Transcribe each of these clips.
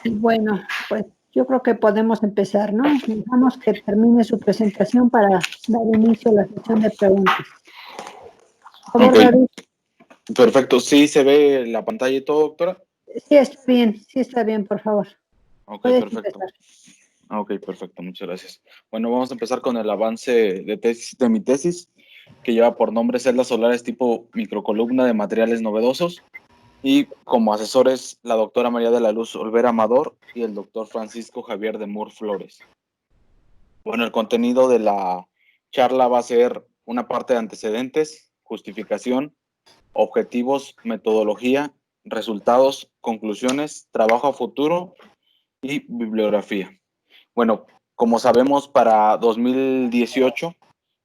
Bueno, pues yo creo que podemos empezar, ¿no? Dejamos que termine su presentación para dar inicio a la sesión de preguntas. Por favor, Ok, David. perfecto. ¿Sí se ve la pantalla y todo, doctora? Sí está bien, por favor. Ok, Puedes perfecto. empezar. Ok, perfecto, muchas gracias. Bueno, vamos a empezar con el avance de mi tesis, que lleva por nombre Celdas solares tipo microcolumna de materiales novedosos. Y como asesores, la doctora María de la Luz Olvera Amador y el doctor Francisco Javier de Mur Flores. Bueno, el contenido de la charla va a ser una parte de antecedentes, justificación, objetivos, metodología, resultados, conclusiones, trabajo a futuro y bibliografía. Bueno, como sabemos, para 2018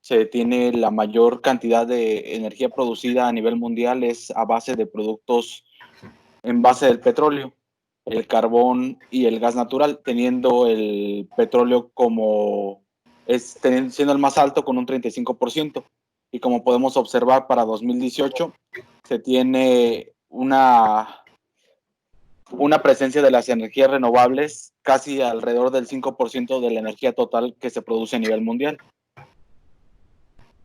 se tiene la mayor cantidad de energía producida a nivel mundial es a base de productos en base del petróleo, el carbón y el gas natural, teniendo el petróleo siendo el más alto con un 35%. Y como podemos observar, para 2018 se tiene una presencia de las energías renovables casi alrededor del 5% de la energía total que se produce a nivel mundial.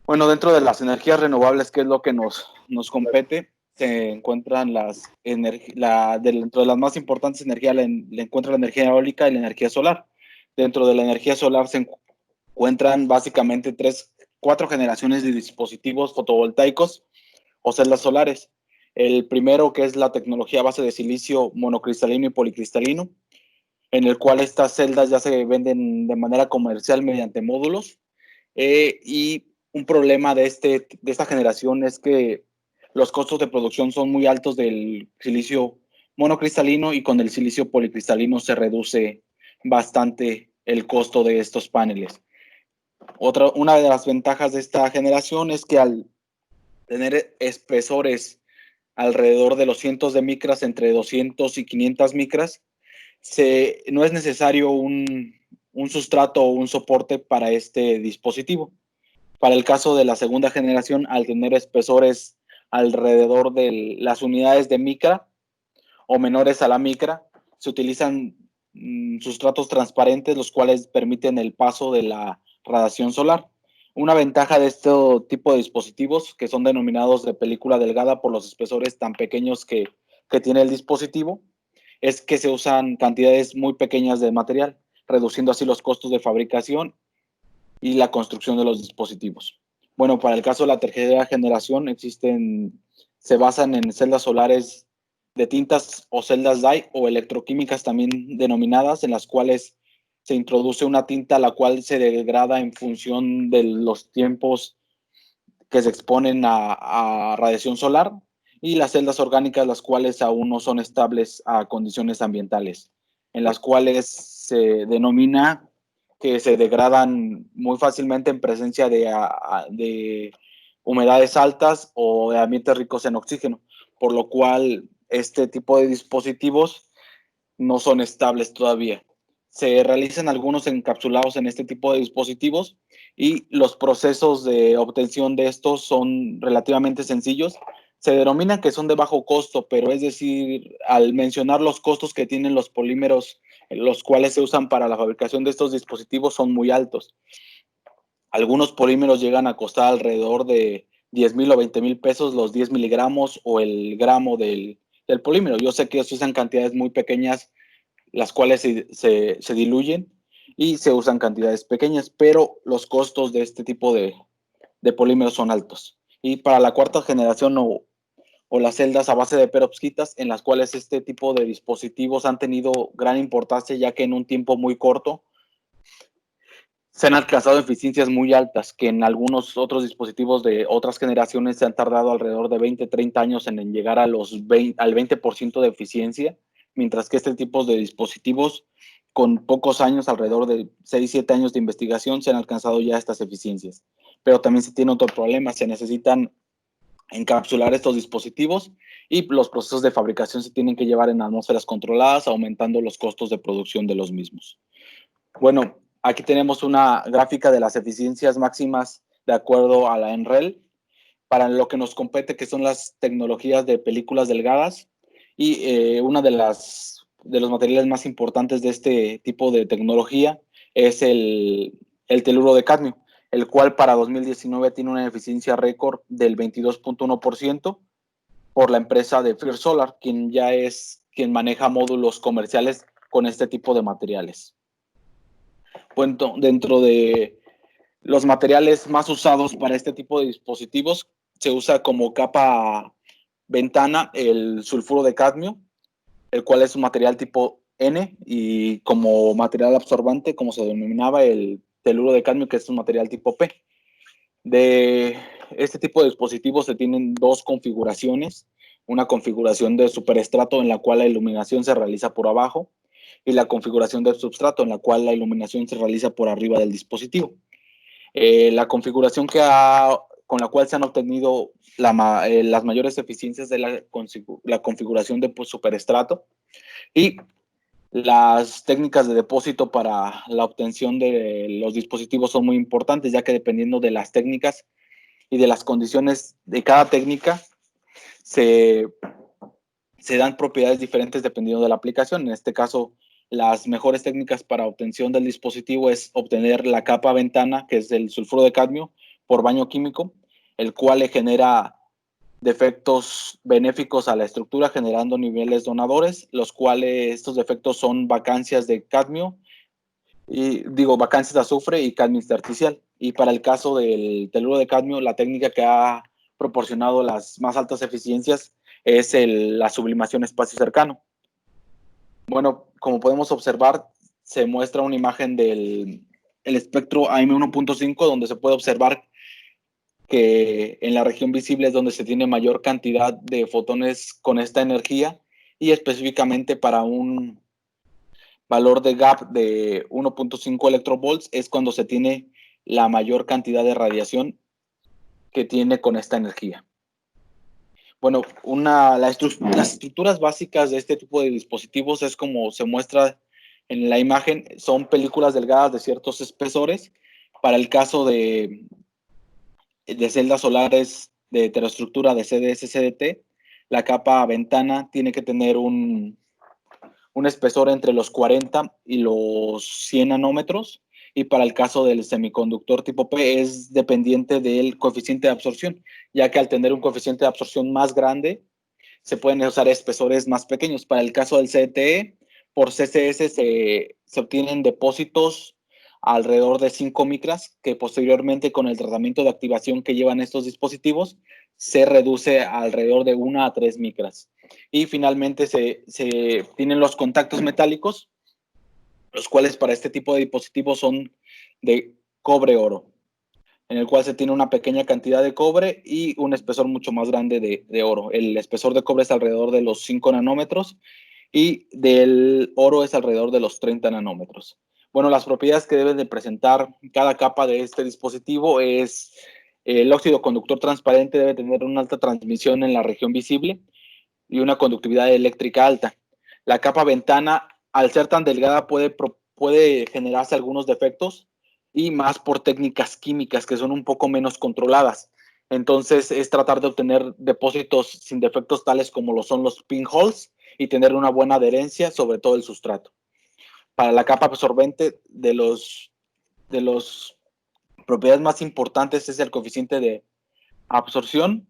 Bueno, dentro de las energías renovables, ¿qué es lo que nos compete? Se encuentran dentro de las más importantes energías, le encuentra la energía eólica y la energía solar. Dentro de la energía solar se encuentran básicamente cuatro generaciones de dispositivos fotovoltaicos o celdas solares. El primero, que es la tecnología a base de silicio monocristalino y policristalino, en el cual estas celdas ya se venden de manera comercial mediante módulos. Y un problema de esta generación es que los costos de producción son muy altos del silicio monocristalino, y con el silicio policristalino se reduce bastante el costo de estos paneles. Una de las ventajas de esta generación es que al tener espesores alrededor de los cientos de micras, entre 200 y 500 micras, no es necesario un sustrato o un soporte para este dispositivo. Para el caso de la segunda generación, al tener espesores alrededor de las unidades de micra o menores a la micra, se utilizan sustratos transparentes, los cuales permiten el paso de la radiación solar. Una ventaja de este tipo de dispositivos, que son denominados de película delgada por los espesores tan pequeños que tiene el dispositivo, es que se usan cantidades muy pequeñas de material, reduciendo así los costos de fabricación y la construcción de los dispositivos. Bueno, para el caso de la tercera generación, se basan en celdas solares de tintas o celdas dye o electroquímicas también denominadas, en las cuales se introduce una tinta la cual se degrada en función de los tiempos que se exponen a radiación solar, y las celdas orgánicas, las cuales aún no son estables a condiciones ambientales, en las cuales se denomina que se degradan muy fácilmente en presencia de humedades altas o de ambientes ricos en oxígeno, por lo cual este tipo de dispositivos no son estables todavía. Se realizan algunos encapsulados en este tipo de dispositivos, y los procesos de obtención de estos son relativamente sencillos. Se denomina que son de bajo costo, pero es decir, al mencionar los costos que tienen los polímeros, los cuales se usan para la fabricación de estos dispositivos, son muy altos. Algunos polímeros llegan a costar alrededor de 10,000 o 20,000 pesos los 10 miligramos o el gramo del polímero. Yo sé que se usan cantidades muy pequeñas, las cuales se diluyen y se usan cantidades pequeñas, pero los costos de este tipo de polímeros son altos. Y para la cuarta generación o las celdas a base de perovskitas, en las cuales este tipo de dispositivos han tenido gran importancia, ya que en un tiempo muy corto se han alcanzado eficiencias muy altas, que en algunos otros dispositivos de otras generaciones se han tardado alrededor de 20, 30 años en llegar al 20% de eficiencia, mientras que este tipo de dispositivos, con pocos años, alrededor de 6, 7 años de investigación, se han alcanzado ya estas eficiencias. Pero también se tiene otro problema: se necesitan encapsular estos dispositivos, y los procesos de fabricación se tienen que llevar en atmósferas controladas, aumentando los costos de producción de los mismos. Bueno, aquí tenemos una gráfica de las eficiencias máximas de acuerdo a la NREL para lo que nos compete, que son las tecnologías de películas delgadas. Y una de las los materiales más importantes de este tipo de tecnología es el teluro de cadmio, el cual para 2019 tiene una eficiencia récord del 22.1% por la empresa de First Solar, quien ya es quien maneja módulos comerciales con este tipo de materiales. Bueno, dentro de los materiales más usados para este tipo de dispositivos, se usa como capa ventana el sulfuro de cadmio, el cual es un material tipo N, y como material absorbente, como se denominaba, el teluro de cadmio, que es un material tipo P. De este tipo de dispositivos se tienen dos configuraciones: una configuración de superestrato en la cual la iluminación se realiza por abajo, y la configuración del substrato en la cual la iluminación se realiza por arriba del dispositivo. La configuración con la cual se han obtenido las mayores eficiencias de la configuración de superestrato, y las técnicas de depósito para la obtención de los dispositivos son muy importantes, ya que dependiendo de las técnicas y de las condiciones de cada técnica, se dan propiedades diferentes dependiendo de la aplicación. En este caso, las mejores técnicas para obtención del dispositivo es obtener la capa ventana, que es el sulfuro de cadmio, por baño químico, el cual le genera defectos benéficos a la estructura, generando niveles donadores, los cuales estos defectos son vacancias de cadmio, vacancias de azufre y cadmio intersticial. Y para el caso del teluro de cadmio, la técnica que ha proporcionado las más altas eficiencias es la sublimación espacio cercano. Bueno, como podemos observar, se muestra una imagen del espectro AM1.5, donde se puede observar que en la región visible es donde se tiene mayor cantidad de fotones con esta energía, y específicamente para un valor de gap de 1.5 electrovolts es cuando se tiene la mayor cantidad de radiación que tiene con esta energía. Bueno, las estructuras básicas de este tipo de dispositivos es como se muestra en la imagen: son películas delgadas de ciertos espesores. Para el caso de celdas solares de heteroestructura de CDS-CDT, la capa ventana tiene que tener un espesor entre los 40 y los 100 nanómetros, y para el caso del semiconductor tipo P es dependiente del coeficiente de absorción, ya que al tener un coeficiente de absorción más grande, se pueden usar espesores más pequeños. Para el caso del CTE, por CCS se obtienen depósitos alrededor de 5 micras, que posteriormente, con el tratamiento de activación que llevan estos dispositivos, se reduce a alrededor de 1 a 3 micras. Y finalmente se tienen los contactos metálicos, los cuales para este tipo de dispositivos son de cobre-oro, en el cual se tiene una pequeña cantidad de cobre y un espesor mucho más grande de oro. El espesor de cobre es alrededor de los 5 nanómetros y del oro es alrededor de los 30 nanómetros. Bueno, las propiedades que deben de presentar cada capa de este dispositivo es: el óxido conductor transparente debe tener una alta transmisión en la región visible y una conductividad eléctrica alta. La capa ventana, al ser tan delgada, puede generarse algunos defectos, y más por técnicas químicas que son un poco menos controladas. Entonces es tratar de obtener depósitos sin defectos tales como lo son los pinholes, y tener una buena adherencia sobre todo el sustrato. Para la capa absorbente, de los propiedades más importantes es el coeficiente de absorción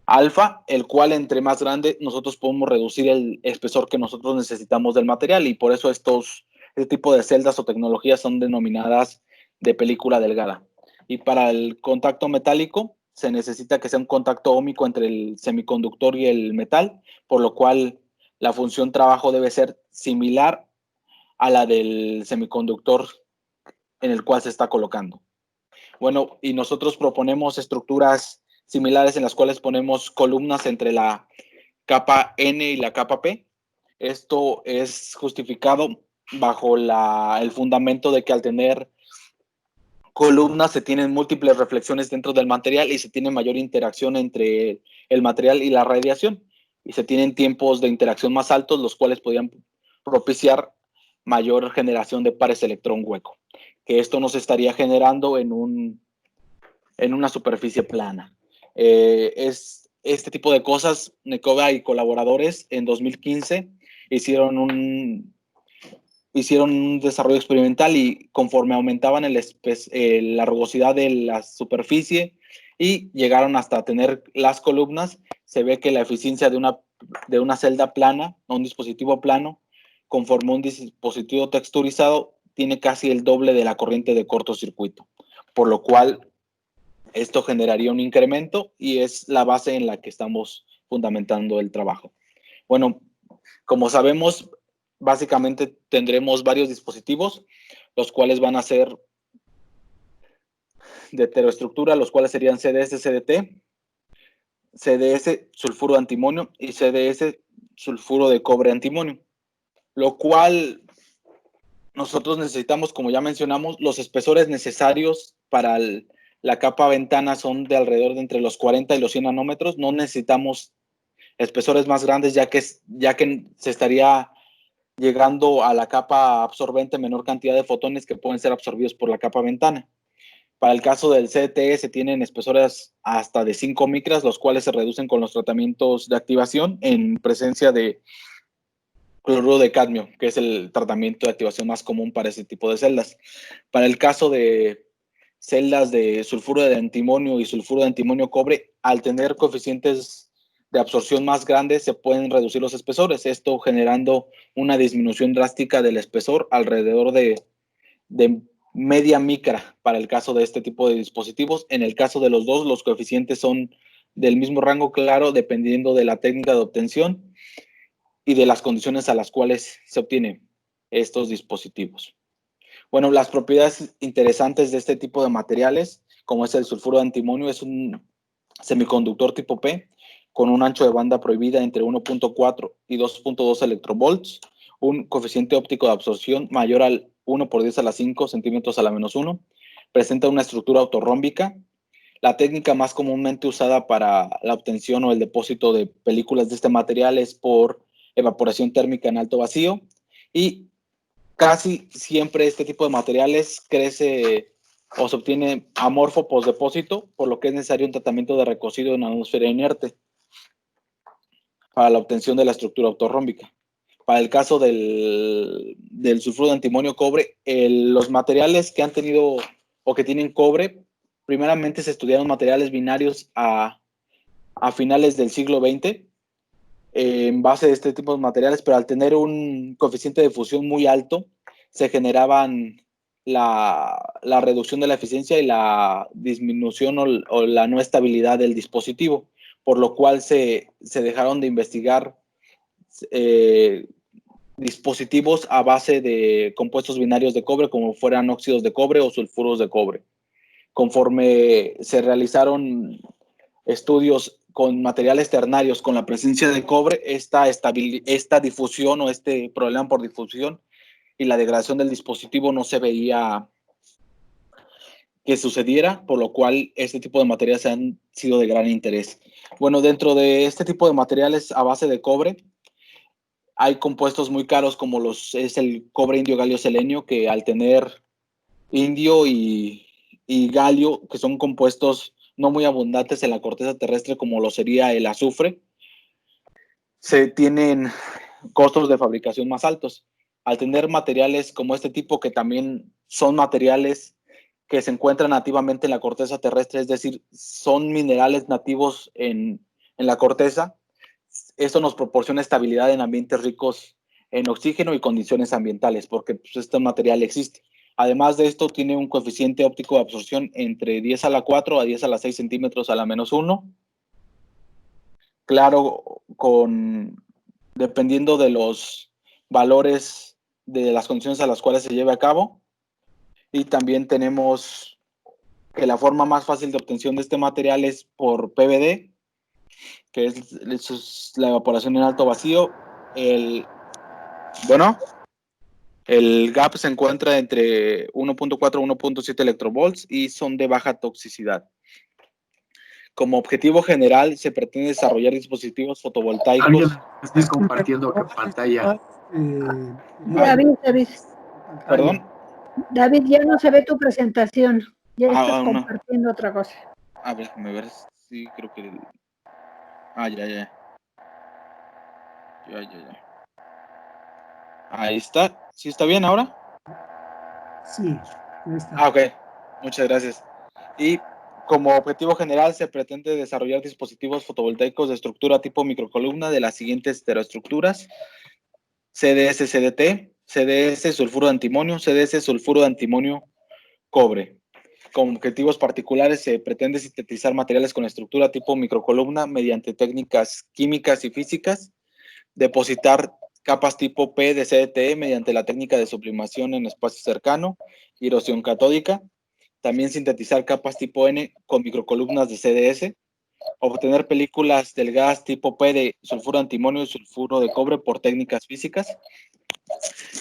alfa, el cual entre más grande nosotros podemos reducir el espesor que nosotros necesitamos del material, y por eso este tipo de celdas o tecnologías son denominadas de película delgada. Y para el contacto metálico se necesita que sea un contacto óhmico entre el semiconductor y el metal, por lo cual la función trabajo debe ser similar a la del semiconductor en el cual se está colocando. Bueno, y nosotros proponemos estructuras similares en las cuales ponemos columnas entre la capa N y la capa P. Esto es justificado bajo el fundamento de que al tener columnas se tienen múltiples reflexiones dentro del material y se tiene mayor interacción entre el material y la radiación, y se tienen tiempos de interacción más altos, los cuales podrían propiciar mayor generación de pares electrón hueco, que esto no se estaría generando en una superficie plana. Es este tipo de cosas. Nekova y colaboradores en 2015 hicieron un desarrollo experimental y conforme aumentaban la rugosidad de la superficie y llegaron hasta tener las columnas, se ve que la eficiencia de una celda plana, un dispositivo plano, conforme un dispositivo texturizado, tiene casi el doble de la corriente de cortocircuito, por lo cual esto generaría un incremento y es la base en la que estamos fundamentando el trabajo. Bueno, como sabemos, básicamente tendremos varios dispositivos, los cuales van a ser de heteroestructura, los cuales serían CDS, CDT, CDS sulfuro de antimonio y CDS sulfuro de cobre antimonio, lo cual nosotros necesitamos, como ya mencionamos, los espesores necesarios para la capa ventana son de alrededor de entre los 40 y los 100 nanómetros. No necesitamos espesores más grandes ya que se estaría llegando a la capa absorbente menor cantidad de fotones que pueden ser absorbidos por la capa ventana. Para el caso del CT se tienen espesores hasta de 5 micras, los cuales se reducen con los tratamientos de activación en presencia de cloruro de cadmio, que es el tratamiento de activación más común para ese tipo de celdas. Para el caso de celdas de sulfuro de antimonio y sulfuro de antimonio cobre, al tener coeficientes de absorción más grandes, se pueden reducir los espesores, esto generando una disminución drástica del espesor alrededor de media micra para el caso de este tipo de dispositivos. En el caso de los dos, los coeficientes son del mismo rango, claro, dependiendo de la técnica de obtención y de las condiciones a las cuales se obtienen estos dispositivos. Bueno, las propiedades interesantes de este tipo de materiales, como es el sulfuro de antimonio, es un semiconductor tipo P con un ancho de banda prohibida entre 1.4 y 2.2 electrovolts, un coeficiente óptico de absorción mayor al 1 por 10 a la 5 centímetros a la menos 1, presenta una estructura autorrómbica. La técnica más comúnmente usada para la obtención o el depósito de películas de este material es por evaporación térmica en alto vacío y casi siempre este tipo de materiales crece o se obtiene amorfo postdepósito, por lo que es necesario un tratamiento de recocido en atmósfera inerte para la obtención de la estructura autorrómbica. Para el caso del sulfuro de antimonio cobre, los materiales que han tenido o que tienen cobre, primeramente se estudiaron materiales binarios a finales del siglo XX en base de este tipo de materiales, pero al tener un coeficiente de fusión muy alto, se generaban la reducción de la eficiencia y la disminución o la no estabilidad del dispositivo, por lo cual se dejaron de investigar dispositivos a base de compuestos binarios de cobre, como fueran óxidos de cobre o sulfuros de cobre. Conforme se realizaron estudios con materiales ternarios con la presencia de cobre, esta difusión o este problema por difusión y la degradación del dispositivo no se veía que sucediera, por lo cual este tipo de materiales han sido de gran interés. Bueno, dentro de este tipo de materiales a base de cobre, hay compuestos muy caros como es el cobre indio galio selenio, que al tener indio y galio, que son compuestos no muy abundantes en la corteza terrestre como lo sería el azufre, se tienen costos de fabricación más altos. Al tener materiales como este tipo, que también son materiales que se encuentran nativamente en la corteza terrestre, es decir, son minerales nativos en la corteza, esto nos proporciona estabilidad en ambientes ricos en oxígeno y condiciones ambientales, porque pues, este material existe. Además de esto, tiene un coeficiente óptico de absorción entre 10 a la 4 a 10 a la 6 centímetros a la menos 1. Claro, dependiendo de los valores de las condiciones a las cuales se lleve a cabo. Y también tenemos que la forma más fácil de obtención de este material es por PVD, que es la evaporación en alto vacío. El gap se encuentra entre 1.4 y 1.7 electrovolts y son de baja toxicidad. Como objetivo general, se pretende desarrollar dispositivos fotovoltaicos. Alguien está compartiendo pantalla. David. ¿Perdón? David, ya no se ve tu presentación. Ya estás no. compartiendo otra cosa. A ver, déjame ver. Sí, creo que... Ya. Ahí está. ¿Sí está bien ahora? Sí, ahí está. Ok, muchas gracias. Y como objetivo general se pretende desarrollar dispositivos fotovoltaicos de estructura tipo microcolumna de las siguientes estereoestructuras: CDS-CDT, CDS sulfuro de antimonio, CDS sulfuro de antimonio cobre. Con objetivos particulares se pretende sintetizar materiales con estructura tipo microcolumna mediante técnicas químicas y físicas, depositar capas tipo P de CDT mediante la técnica de sublimación en espacio cercano, erosión catódica, también sintetizar capas tipo N con microcolumnas de CDS, obtener películas del gas tipo P de sulfuro de antimonio y sulfuro de cobre por técnicas físicas,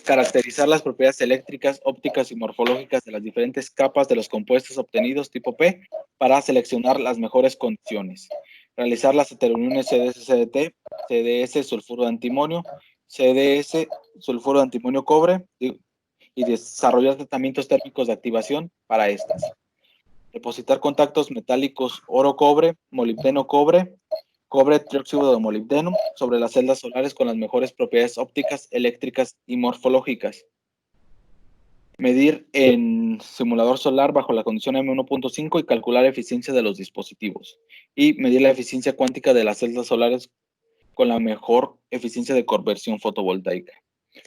caracterizar las propiedades eléctricas, ópticas y morfológicas de las diferentes capas de los compuestos obtenidos tipo P para seleccionar las mejores condiciones, realizar las heterouniones CDS-CDT, CDS sulfuro de antimonio, CDS sulfuro de antimonio cobre y desarrollar tratamientos térmicos de activación para estas. Depositar contactos metálicos oro-cobre, molibdeno-cobre, cobre trióxido de molibdeno sobre las celdas solares con las mejores propiedades ópticas, eléctricas y morfológicas. Medir en simulador solar bajo la condición M1.5 y calcular la eficiencia de los dispositivos. Y medir la eficiencia cuántica de las celdas solares con la mejor eficiencia de conversión fotovoltaica.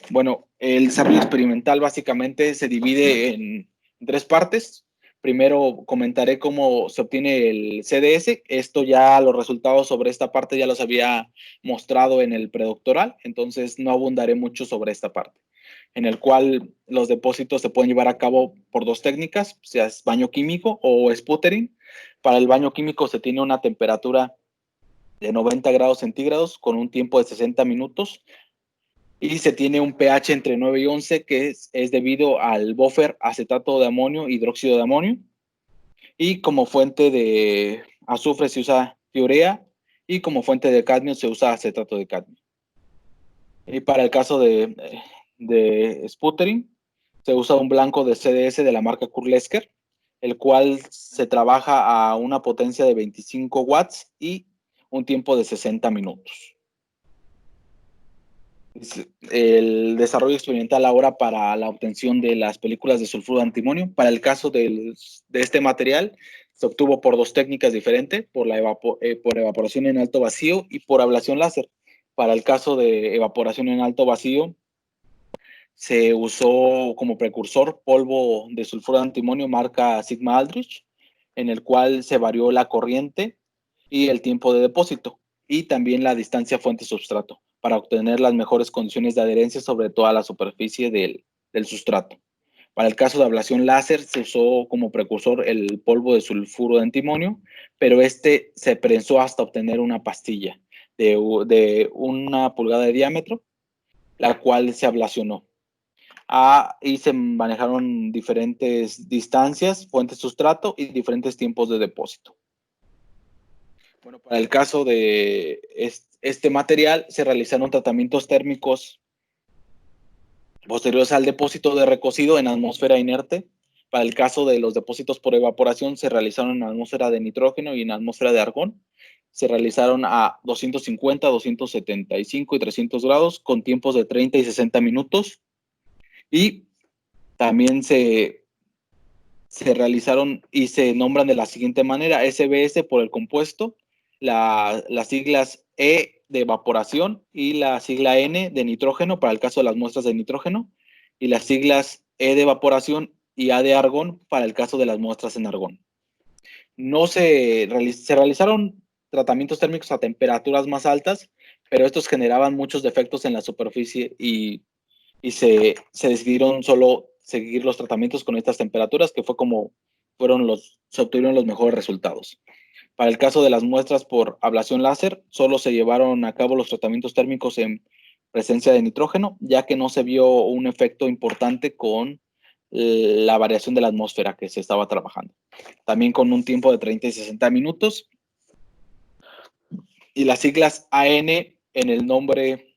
Bueno, el desarrollo experimental básicamente se divide en 3 partes. Primero comentaré cómo se obtiene el CDS. Esto ya, los resultados sobre esta parte ya los había mostrado en el predoctoral, entonces no abundaré mucho sobre esta parte, en el cual los depósitos se pueden llevar a cabo por 2 técnicas, sea es baño químico o sputtering. Para el baño químico se tiene una temperatura de 90 grados centígrados con un tiempo de 60 minutos y se tiene un pH entre 9 y 11 que es debido al buffer acetato de amonio, hidróxido de amonio. Y como fuente de azufre se usa tiurea y como fuente de cadmio se usa acetato de cadmio. Y para el caso de sputtering se usa un blanco de CDS de la marca Kurlesker, el cual se trabaja a una potencia de 25 watts y un tiempo de 60 minutos. El desarrollo experimental ahora para la obtención de las películas de sulfuro de antimonio. Para el caso de este material, se obtuvo por 2 técnicas diferentes, por evaporación en alto vacío y por ablación láser. Para el caso de evaporación en alto vacío, se usó como precursor polvo de sulfuro de antimonio marca Sigma Aldrich, en el cual se varió la corriente y el tiempo de depósito, y también la distancia fuente-substrato, para obtener las mejores condiciones de adherencia sobre toda la superficie del sustrato. Para el caso de ablación láser se usó como precursor el polvo de sulfuro de antimonio, pero este se prensó hasta obtener una pastilla de 1 pulgada de diámetro, la cual se ablacionó. Y se manejaron diferentes distancias, fuente sustrato y diferentes tiempos de depósito. Bueno, para el caso de este material se realizaron tratamientos térmicos posteriores al depósito de recocido en atmósfera inerte. Para el caso de los depósitos por evaporación se realizaron en atmósfera de nitrógeno y en atmósfera de argón. Se realizaron a 250, 275 y 300 grados con tiempos de 30 y 60 minutos. Y también se realizaron y se nombran de la siguiente manera: SBS por el compuesto, las siglas E de evaporación y la sigla N de nitrógeno para el caso de las muestras de nitrógeno, y las siglas E de evaporación y A de argón para el caso de las muestras en argón. No se realizaron tratamientos térmicos a temperaturas más altas, pero estos generaban muchos defectos en la superficie y se decidieron solo seguir los tratamientos con estas temperaturas, que fue como se obtuvieron los mejores resultados. Para el caso de las muestras por ablación láser, solo se llevaron a cabo los tratamientos térmicos en presencia de nitrógeno, ya que no se vio un efecto importante con la variación de la atmósfera que se estaba trabajando. También con un tiempo de 30 y 60 minutos. Y las siglas AN en el nombre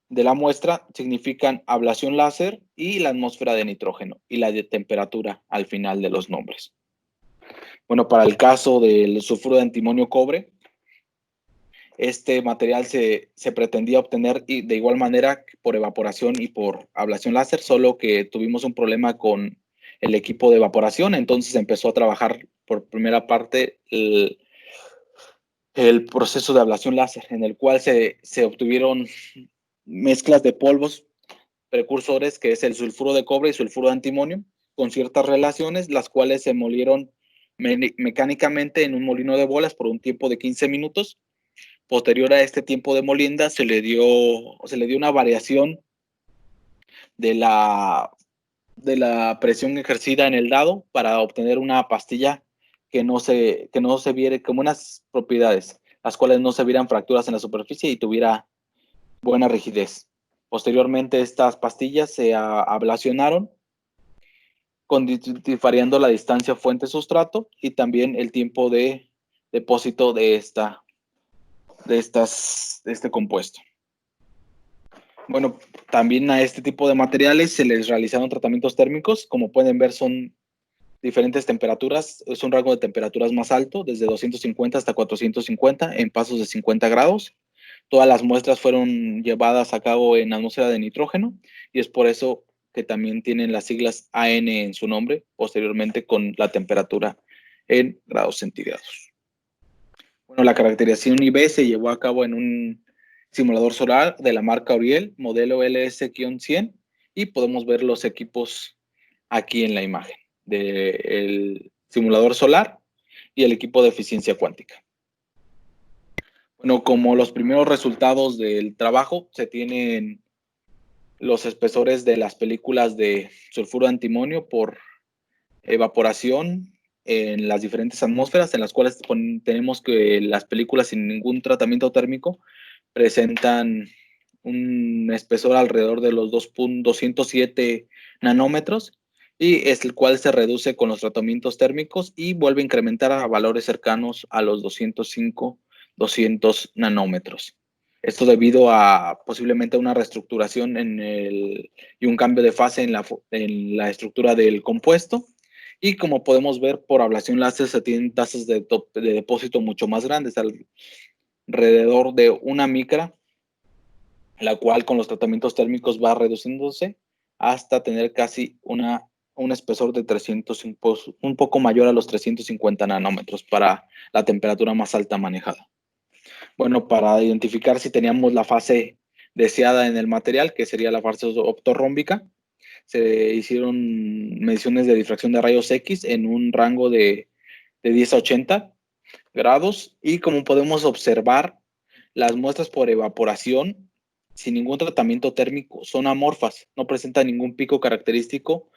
de la muestra significan ablación láser y la atmósfera de nitrógeno y la de temperatura al final de los nombres. Bueno, para el caso del sulfuro de antimonio cobre, Este material se pretendía obtener de igual manera por evaporación y por ablación láser, solo que tuvimos un problema con el equipo de evaporación, entonces empezó a trabajar por primera parte el proceso de ablación láser, en el cual se obtuvieron mezclas de polvos precursores, que es el sulfuro de cobre y sulfuro de antimonio, con ciertas relaciones, las cuales se molieron mecánicamente en un molino de bolas por un tiempo de 15 minutos. Posterior a este tiempo de molienda se le dio una variación de la presión ejercida en el dado para obtener una pastilla que no se viera como unas propiedades, las cuales no se vieran fracturas en la superficie y tuviera buena rigidez. Posteriormente estas pastillas se ablacionaron, variando la distancia fuente-sustrato y también el tiempo de depósito de este compuesto. Bueno, también a este tipo de materiales se les realizaron tratamientos térmicos. Como pueden ver, son diferentes temperaturas. Es un rango de temperaturas más alto, desde 250 hasta 450 en pasos de 50 grados. Todas las muestras fueron llevadas a cabo en atmósfera de nitrógeno y es por eso que también tienen las siglas AN en su nombre, posteriormente con la temperatura en grados centígrados. Bueno, la caracterización IV se llevó a cabo en un simulador solar de la marca Oriel, modelo LS-100, y podemos ver los equipos aquí en la imagen del simulador solar y el equipo de eficiencia cuántica. Bueno, como los primeros resultados del trabajo, se tienen los espesores de las películas de sulfuro de antimonio por evaporación en las diferentes atmósferas, en las cuales tenemos que las películas sin ningún tratamiento térmico presentan un espesor alrededor de los 207 nanómetros, y es el cual se reduce con los tratamientos térmicos y vuelve a incrementar a valores cercanos a los 205, 200 nanómetros. Esto debido a posiblemente una reestructuración y un cambio de fase en la estructura del compuesto. Y como podemos ver, por ablación láser se tienen tasas de depósito mucho más grandes, alrededor de 1 micra, la cual con los tratamientos térmicos va reduciéndose hasta tener casi un espesor de 300, un poco mayor a los 350 nanómetros para la temperatura más alta manejada. Bueno, para identificar si teníamos la fase deseada en el material, que sería la fase ortorrómbica, se hicieron mediciones de difracción de rayos X en un rango de 10 a 80 grados, y como podemos observar, las muestras por evaporación sin ningún tratamiento térmico son amorfas, no presentan ningún pico característico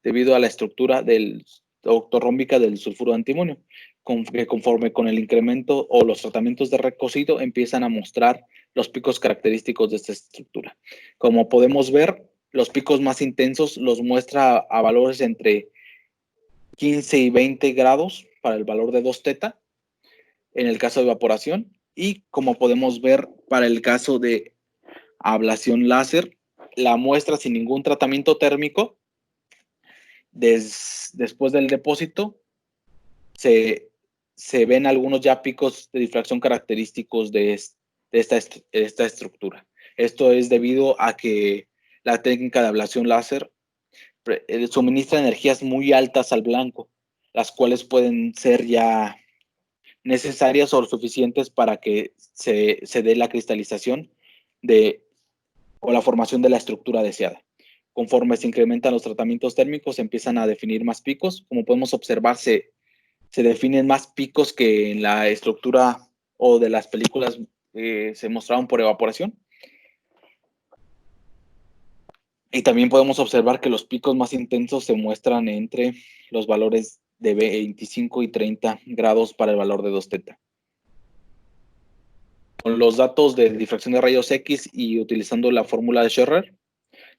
debido a la estructura ortorrómbica del sulfuro de antimonio, que conforme con el incremento o los tratamientos de recocido empiezan a mostrar los picos característicos de esta estructura. Como podemos ver, los picos más intensos los muestra a valores entre 15 y 20 grados para el valor de 2 teta en el caso de evaporación, y como podemos ver para el caso de ablación láser, la muestra sin ningún tratamiento térmico después del depósito se ven algunos ya picos de difracción característicos de esta estructura. Esto es debido a que la técnica de ablación láser suministra energías muy altas al blanco, las cuales pueden ser ya necesarias o suficientes para que se dé la cristalización o la formación de la estructura deseada. Conforme se incrementan los tratamientos térmicos, se empiezan a definir más picos. Como podemos observar, se definen más picos que en la estructura o de las películas se mostraron por evaporación. Y también podemos observar que los picos más intensos se muestran entre los valores de 25 y 30 grados para el valor de 2 teta. Con los datos de difracción de rayos X y utilizando la fórmula de Scherrer,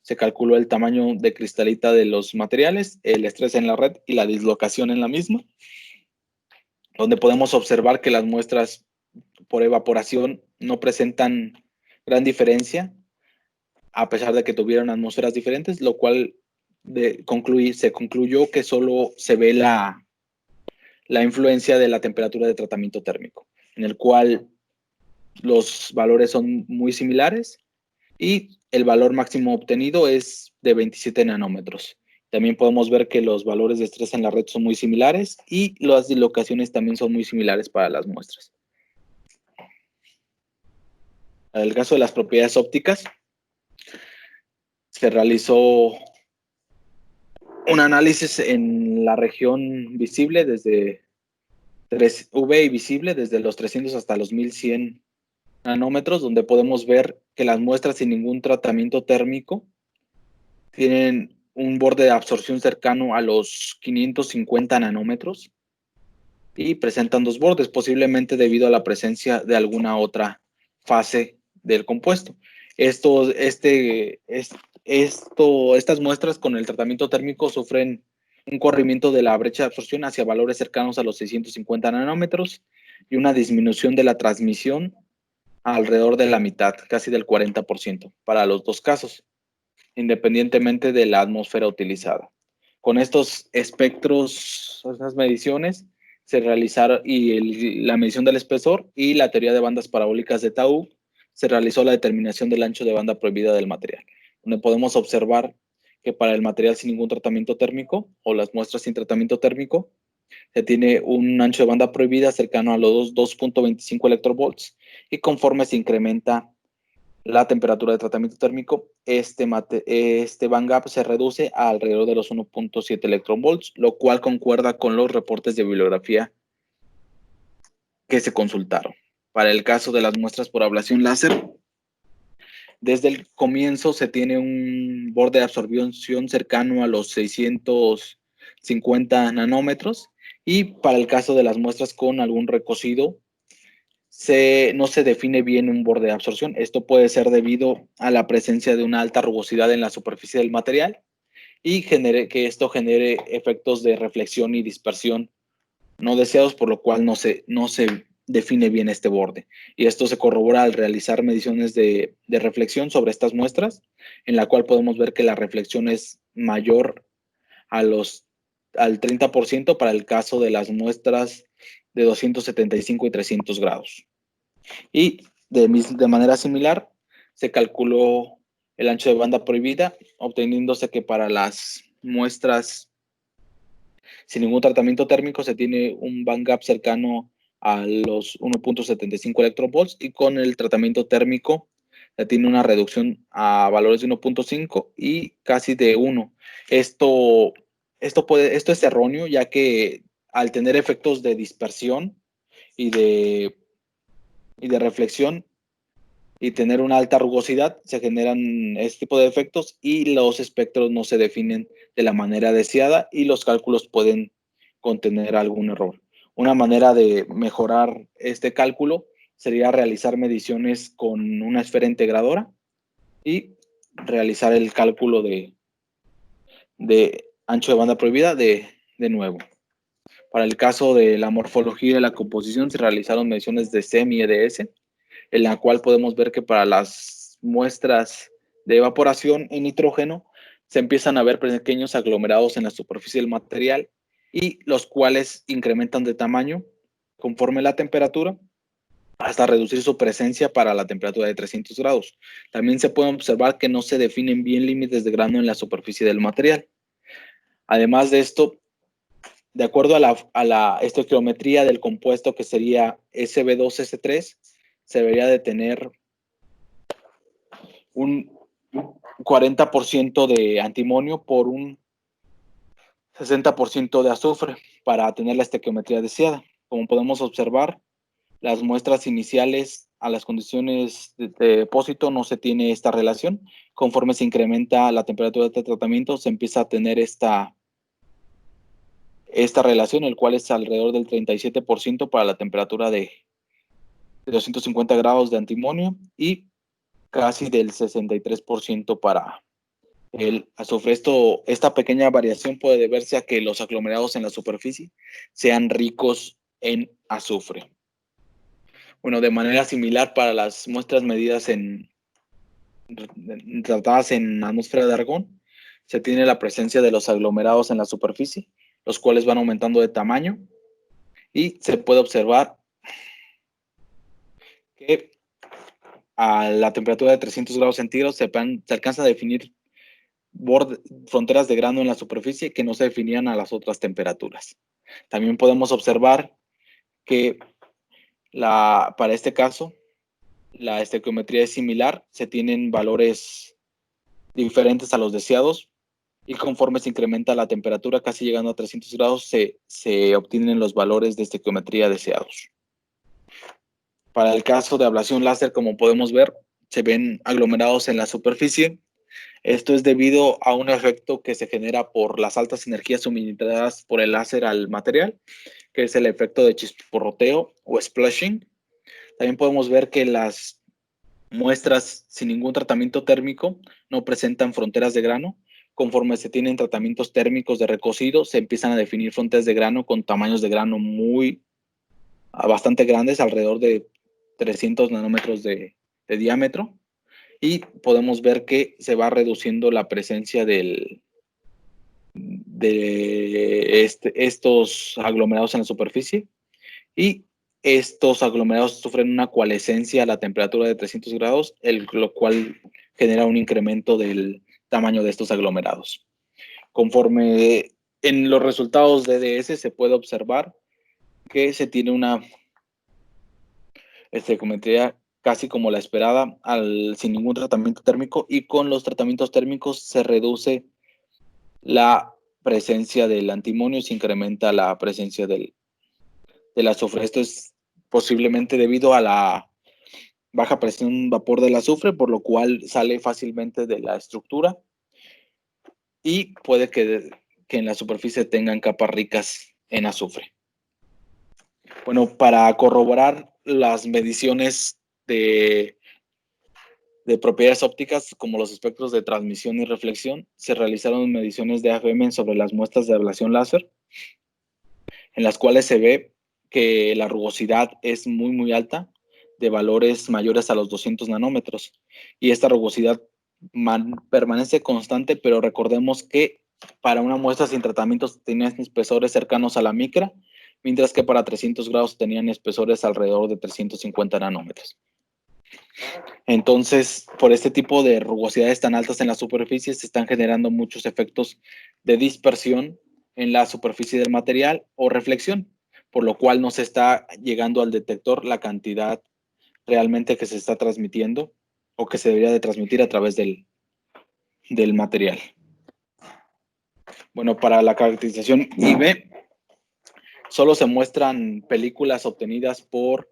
se calculó el tamaño de cristalita de los materiales, el estrés en la red y la dislocación en la misma, donde podemos observar que las muestras por evaporación no presentan gran diferencia, a pesar de que tuvieron atmósferas diferentes, lo cual se concluyó que solo se ve la influencia de la temperatura de tratamiento térmico, en el cual los valores son muy similares y el valor máximo obtenido es de 27 nanómetros. También podemos ver que los valores de estrés en la red son muy similares y las dislocaciones también son muy similares para las muestras. En el caso de las propiedades ópticas, se realizó un análisis en la región visible desde UV y visible desde los 300 hasta los 1100 nanómetros, donde podemos ver que las muestras sin ningún tratamiento térmico tienen un borde de absorción cercano a los 550 nanómetros y presentan dos bordes, posiblemente debido a la presencia de alguna otra fase del compuesto. Estas muestras con el tratamiento térmico sufren un corrimiento de la brecha de absorción hacia valores cercanos a los 650 nanómetros y una disminución de la transmisión alrededor de la mitad, casi del 40% para los dos casos, independientemente de la atmósfera utilizada. Con estos espectros, esas mediciones, se realizaron y la medición del espesor y la teoría de bandas parabólicas de Tau, se realizó la determinación del ancho de banda prohibida del material, donde podemos observar que para el material sin ningún tratamiento térmico o las muestras sin tratamiento térmico, se tiene un ancho de banda prohibida cercano a los 2.25 electrovolts y conforme se incrementa la temperatura de tratamiento térmico, este bandgap se reduce a alrededor de los 1.7 electrovolts, lo cual concuerda con los reportes de bibliografía que se consultaron. Para el caso de las muestras por ablación láser, desde el comienzo se tiene un borde de absorción cercano a los 650 nanómetros y para el caso de las muestras con algún recocido, no se define bien un borde de absorción. Esto puede ser debido a la presencia de una alta rugosidad en la superficie del material y que esto genere efectos de reflexión y dispersión no deseados, por lo cual no se define bien este borde. Y esto se corrobora al realizar mediciones de reflexión sobre estas muestras, en la cual podemos ver que la reflexión es mayor al 30% para el caso de las muestras de 275 y 300 grados. Y de manera similar, se calculó el ancho de banda prohibida, obteniéndose que para las muestras sin ningún tratamiento térmico se tiene un bandgap cercano a los 1.75 electrovolts y con el tratamiento térmico se tiene una reducción a valores de 1.5 y casi de 1. Esto es erróneo, ya que al tener efectos de dispersión y de reflexión y tener una alta rugosidad, se generan este tipo de efectos y los espectros no se definen de la manera deseada y los cálculos pueden contener algún error. Una manera de mejorar este cálculo sería realizar mediciones con una esfera integradora y realizar el cálculo de ancho de banda prohibida de nuevo. Para el caso de la morfología y de la composición se realizaron mediciones de SEM y EDS, en la cual podemos ver que para las muestras de evaporación en nitrógeno se empiezan a ver pequeños aglomerados en la superficie del material y los cuales incrementan de tamaño conforme la temperatura hasta reducir su presencia para la temperatura de 300 grados. También se puede observar que no se definen bien límites de grano en la superficie del material. Además de esto, de acuerdo a la estequiometría del compuesto que sería Sb2S3, se debería de tener un 40% de antimonio por un 60% de azufre para tener la estequiometría deseada. Como podemos observar, las muestras iniciales a las condiciones de depósito no se tiene esta relación. Conforme se incrementa la temperatura de tratamiento, se empieza a tener esta relación, el cual es alrededor del 37% para la temperatura de 250 grados de antimonio y casi del 63% para el azufre. Esta pequeña variación puede deberse a que los aglomerados en la superficie sean ricos en azufre. Bueno, de manera similar para las muestras medidas tratadas en atmósfera de argón, se tiene la presencia de los aglomerados en la superficie, los cuales van aumentando de tamaño y se puede observar que a la temperatura de 300 grados centígrados se alcanza a definir fronteras de grano en la superficie que no se definían a las otras temperaturas. También podemos observar que para este caso la estequiometría es similar, se tienen valores diferentes a los deseados y conforme se incrementa la temperatura casi llegando a 300 grados se obtienen los valores de estequiometría deseados. Para el caso de ablación láser, como podemos ver, se ven aglomerados en la superficie. Esto es debido a un efecto que se genera por las altas energías suministradas por el láser al material, que es el efecto de chisporroteo o splashing. También podemos ver que las muestras sin ningún tratamiento térmico no presentan fronteras de grano. Conforme se tienen tratamientos térmicos de recocido, se empiezan a definir fronteras de grano con tamaños de grano bastante grandes, alrededor de 300 nanómetros de diámetro. Y podemos ver que se va reduciendo la presencia de estos aglomerados en la superficie. Y estos aglomerados sufren una coalescencia a la temperatura de 300 grados, lo cual genera un incremento del tamaño de estos aglomerados. Conforme en los resultados de DDS se puede observar que se tiene una estequiometría casi como la esperada, sin ningún tratamiento térmico, y con los tratamientos térmicos se reduce la presencia del antimonio y se incrementa la presencia del azufre. Esto es posiblemente debido a la baja presión vapor del azufre, por lo cual sale fácilmente de la estructura y puede que en la superficie tengan capas ricas en azufre. Bueno, para corroborar las mediciones de propiedades ópticas como los espectros de transmisión y reflexión, se realizaron mediciones de AFM sobre las muestras de ablación láser, en las cuales se ve que la rugosidad es muy alta, de valores mayores a los 200 nanómetros. Y esta rugosidad permanece constante, pero recordemos que para una muestra sin tratamientos tenían espesores cercanos a la micra, mientras que para 300 grados tenían espesores alrededor de 350 nanómetros. Entonces, por este tipo de rugosidades tan altas en la superficie, se están generando muchos efectos de dispersión en la superficie del material o reflexión, por lo cual no se está llegando al detector la cantidad realmente que se está transmitiendo o que se debería de transmitir a través del material. Bueno, para la caracterización IV, solo se muestran películas obtenidas por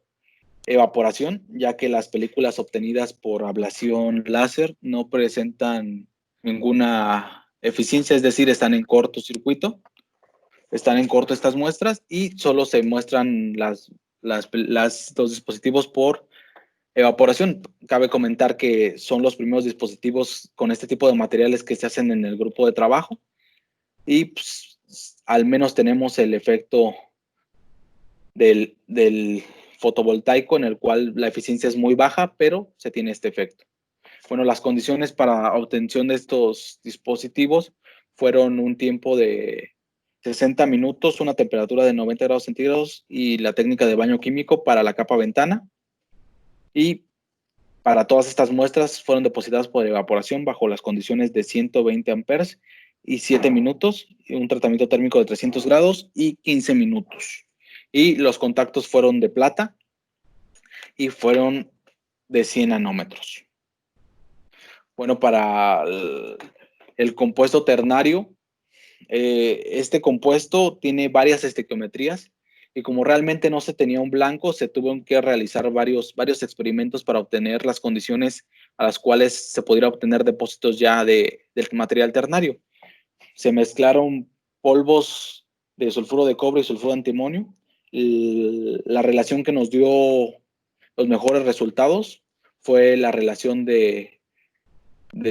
evaporación, ya que las películas obtenidas por ablación láser no presentan ninguna eficiencia, es decir, están en cortocircuito, están en corto estas muestras y solo se muestran los dispositivos por evaporación. Cabe comentar que son los primeros dispositivos con este tipo de materiales que se hacen en el grupo de trabajo y pues, al menos tenemos el efecto del fotovoltaico, en el cual la eficiencia es muy baja, pero se tiene este efecto. Bueno, las condiciones para obtención de estos dispositivos fueron un tiempo de 60 minutos, una temperatura de 90 grados centígrados y la técnica de baño químico para la capa ventana. Y para todas estas muestras fueron depositadas por evaporación bajo las condiciones de 120 amperes y 7 minutos, y un tratamiento térmico de 300 grados y 15 minutos. Y los contactos fueron de plata y fueron de 100 nanómetros. Bueno, para el compuesto ternario, este compuesto tiene varias estequiometrías y como realmente no se tenía un blanco, se tuvo que realizar varios experimentos para obtener las condiciones a las cuales se pudiera obtener depósitos ya del material ternario. Se mezclaron polvos de sulfuro de cobre y sulfuro de antimonio. La relación que nos dio los mejores resultados fue la relación de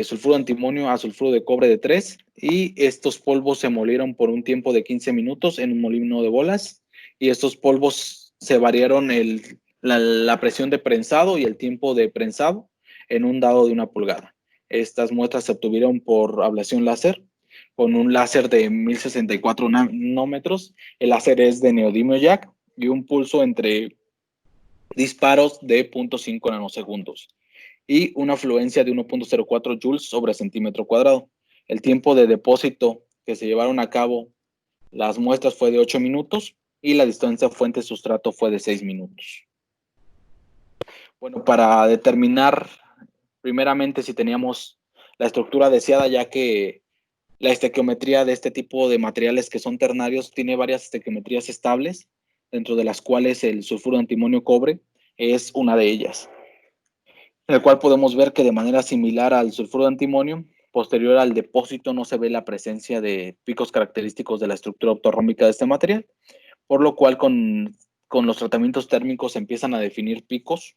sulfuro de antimonio a sulfuro de cobre de 3, y estos polvos se molieron por un tiempo de 15 minutos en un molino de bolas, y estos polvos se variaron la presión de prensado y el tiempo de prensado en un dado de 1 pulgada. Estas muestras se obtuvieron por ablación láser, con un láser de 1064 nanómetros. El láser es de neodimio jack y un pulso entre disparos de 0.5 nanosegundos. y una afluencia de 1.04 joules sobre centímetro cuadrado. El tiempo de depósito que se llevaron a cabo las muestras fue de 8 minutos y la distancia fuente-sustrato fue de 6 minutos. Bueno, para determinar primeramente si teníamos la estructura deseada, ya que la estequiometría de este tipo de materiales que son ternarios tiene varias estequiometrías estables, dentro de las cuales el sulfuro de antimonio cobre es una de ellas, en el cual podemos ver que de manera similar al sulfuro de antimonio, posterior al depósito no se ve la presencia de picos característicos de la estructura ortorrómbica de este material, por lo cual con los tratamientos térmicos se empiezan a definir picos,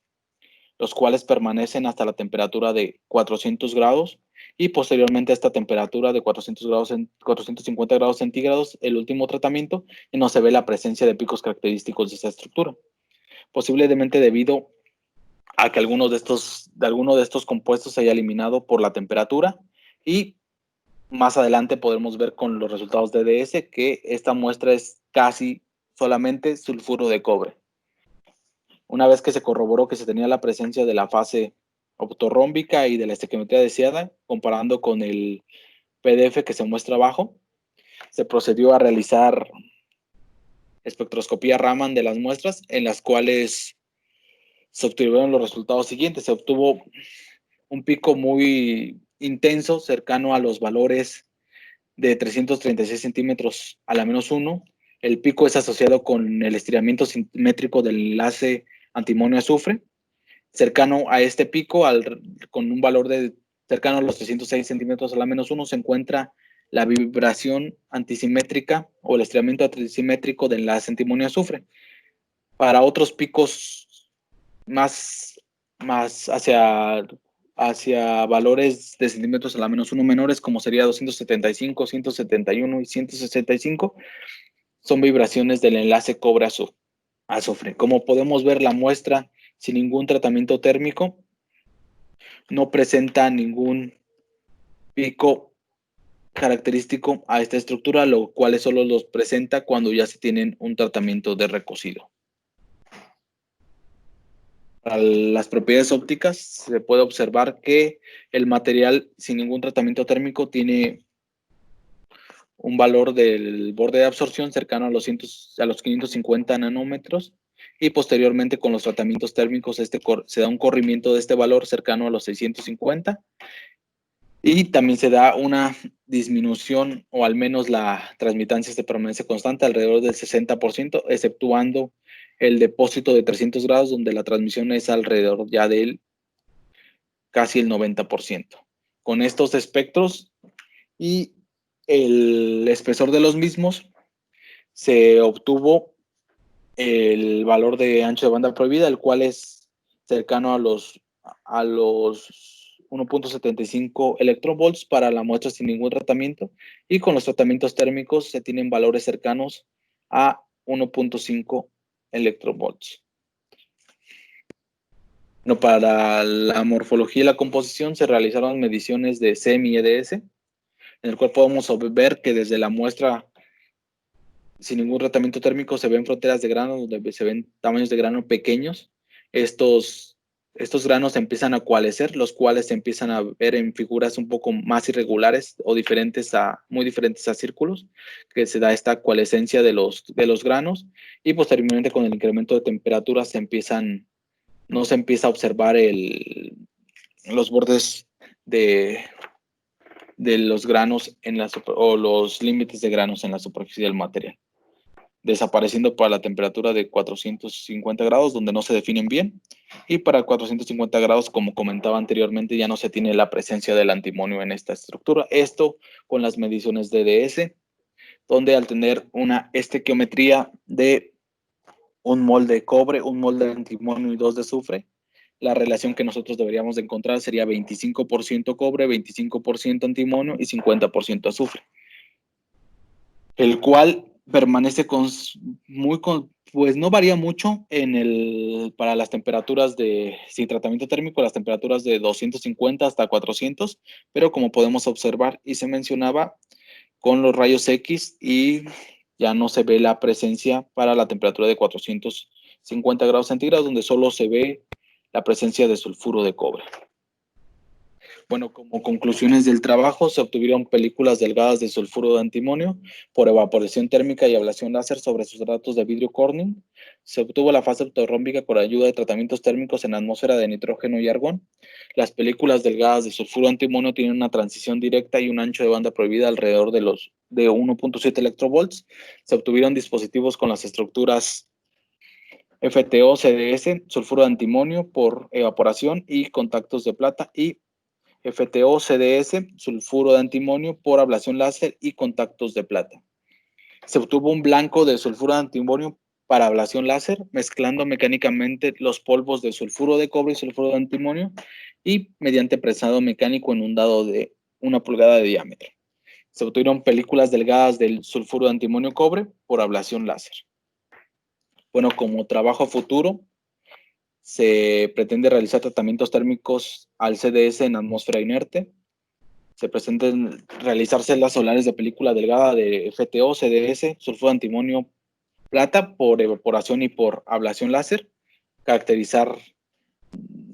los cuales permanecen hasta la temperatura de 400 grados y posteriormente a esta temperatura de 450 grados centígrados, el último tratamiento, y no se ve la presencia de picos característicos de esta estructura. Posiblemente debido a que alguno de estos compuestos se haya eliminado por la temperatura, y más adelante podremos ver con los resultados de DS que esta muestra es casi solamente sulfuro de cobre. Una vez que se corroboró que se tenía la presencia de la fase ortorrómbica y de la estequiometría deseada, comparando con el PDF que se muestra abajo, se procedió a realizar espectroscopía Raman de las muestras, en las cuales se obtuvieron los resultados siguientes. Se obtuvo un pico muy intenso, cercano a los valores de 336 centímetros a la menos 1. El pico es asociado con el estiramiento simétrico del enlace antimonio-azufre. Cercano a este pico, con un valor de cercano a los 306 centímetros a la menos 1, se encuentra la vibración antisimétrica o el estiramiento antisimétrico del enlace antimonio-azufre. Para otros picos más hacia valores de centímetros a la menos 1 menores, como sería 275, 171 y 165, son vibraciones del enlace cobre-azufre. Como podemos ver, la muestra sin ningún tratamiento térmico no presenta ningún pico característico a esta estructura, lo cual solo los presenta cuando ya se tienen un tratamiento de recocido. Para las propiedades ópticas se puede observar que el material sin ningún tratamiento térmico tiene un valor del borde de absorción cercano a los 550 nanómetros, y posteriormente con los tratamientos térmicos se da un corrimiento de este valor cercano a los 650, y también se da una disminución, o al menos la transmitancia se permanece constante alrededor del 60%, exceptuando el depósito de 300 grados, donde la transmisión es alrededor ya del casi el 90%. Con estos espectros y el espesor de los mismos, se obtuvo el valor de ancho de banda prohibida, el cual es cercano a los 1.75 electronvolts para la muestra sin ningún tratamiento, y con los tratamientos térmicos se tienen valores cercanos a 1.5 electronvolts. No, para la morfología y la composición se realizaron mediciones de SEM y EDS, en el cual podemos ver que desde la muestra sin ningún tratamiento térmico se ven fronteras de grano, donde se ven tamaños de grano pequeños. Estos granos empiezan a coalescer, los cuales se empiezan a ver en figuras un poco más irregulares o muy diferentes a círculos, que se da esta coalescencia de los granos, y posteriormente con el incremento de temperatura no se empieza a observar los bordes de los granos o los límites de granos en la superficie del material, desapareciendo para la temperatura de 450 grados, donde no se definen bien, y para 450 grados, como comentaba anteriormente, ya no se tiene la presencia del antimonio en esta estructura. Esto con las mediciones de DS, donde al tener una estequiometría de un mol de cobre, un mol de antimonio y 2 de azufre, la relación que nosotros deberíamos de encontrar sería 25% cobre, 25% antimonio y 50% azufre, el cual permanece pues no varía mucho para las temperaturas sin tratamiento térmico, las temperaturas de 250 hasta 400, pero como podemos observar y se mencionaba, con los rayos X y ya no se ve la presencia para la temperatura de 450 grados centígrados, donde solo se ve la presencia de sulfuro de cobre. Bueno, como conclusiones del trabajo, se obtuvieron películas delgadas de sulfuro de antimonio por evaporación térmica y ablación láser sobre sustratos de vidrio Corning. Se obtuvo la fase autorrómbica con ayuda de tratamientos térmicos en atmósfera de nitrógeno y argón. Las películas delgadas de sulfuro de antimonio tienen una transición directa y un ancho de banda prohibida alrededor de 1.7 electrovolts. Se obtuvieron dispositivos con las estructuras FTO, CDS, sulfuro de antimonio por evaporación y contactos de plata, y FTO, CDS, sulfuro de antimonio por ablación láser y contactos de plata. Se obtuvo un blanco de sulfuro de antimonio para ablación láser, mezclando mecánicamente los polvos de sulfuro de cobre y sulfuro de antimonio y mediante presado mecánico en un dado de 1 pulgada de diámetro. Se obtuvieron películas delgadas del sulfuro de antimonio cobre por ablación láser. Bueno, como trabajo futuro, se pretende realizar tratamientos térmicos al CDS en atmósfera inerte. Se pretenden realizar celdas solares de película delgada de FTO, CDS, sulfuro de antimonio plata por evaporación y por ablación láser. Caracterizar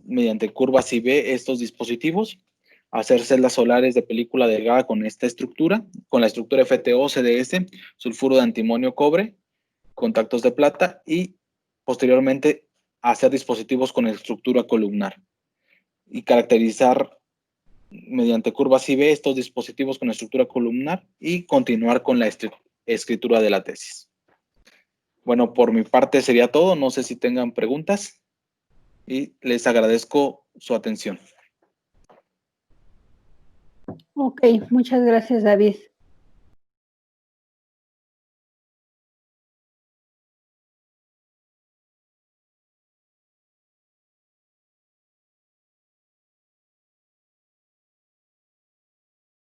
mediante curvas IV estos dispositivos. Hacer celdas solares de película delgada con esta estructura, con la estructura FTO, CDS, sulfuro de antimonio cobre, contactos de plata, y posteriormente hacer dispositivos con estructura columnar y caracterizar mediante curvas IV estos dispositivos con estructura columnar y continuar con la escritura de la tesis. Bueno, por mi parte sería todo. No sé si tengan preguntas y les agradezco su atención. Ok, muchas gracias, David.